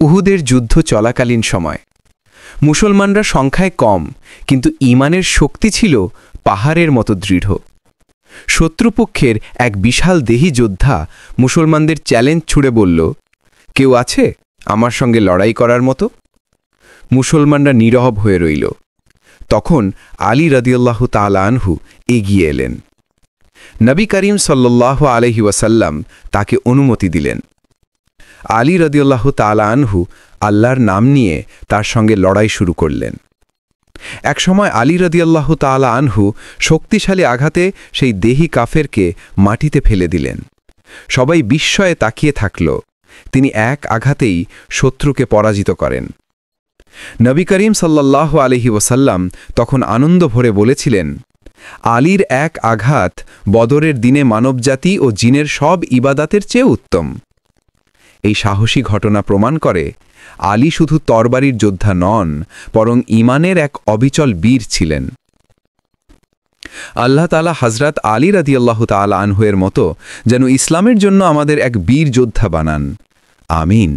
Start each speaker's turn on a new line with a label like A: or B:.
A: উহুদের যুদ্ধ চলাকালীন সময় মুসলমানরা সংখ্যায় কম, কিন্তু ঈমানের শক্তি ছিল পাহাড়ের মতো দৃঢ়। শত্রুপক্ষের এক বিশাল দেহী যোদ্ধা মুসলমানদের চ্যালেঞ্জ ছুড়ে বলল, কেউ আছে আমার সঙ্গে লড়াই করার মতো? মুসলমানরা নীরব হয়ে রইল। তখন আলী রাদিয়াল্লাহু তাআলা আনহু এগিয়ে এলেন। নবী করিম সাল্লাল্লাহু আলাইহি ওয়াসাল্লাম তাকে অনুমতি দিলেন। আলী রাদিয়াল্লাহু তাআলা আনহু আল্লাহর নাম নিয়ে তার সঙ্গে লড়াই শুরু করলেন। একসময় আলী রাদিয়াল্লাহু তাআলা আনহু শক্তিশালী আঘাতে সেই দেহী কাফেরকে মাটিতে ফেলে দিলেন। সবাই বিস্ময়ে তাকিয়ে থাকল। তিনি এক আঘাতেই শত্রুকে পরাজিত করেন। নবী করিম সাল্লাল্লাহু আলাইহি ওয়াসাল্লাম তখন আনন্দ ভরে বলেছিলেন, আলীর এক আঘাত বদরের দিনে মানবজাতি ও জিনের সব ইবাদাতের চেয়ে উত্তম। এই সাহসী ঘটনা প্রমাণ করে আলী শুধু তরবারির যোদ্ধা নন, বরং ঈমানের এক অবিচল বীর ছিলেন। আল্লাহ তাআলা হযরত আলী রাদিয়াল্লাহু তাআলা আনহু এর মতো যেন ইসলামের জন্য আমাদের এক বীর যোদ্ধা বানান। আমিন।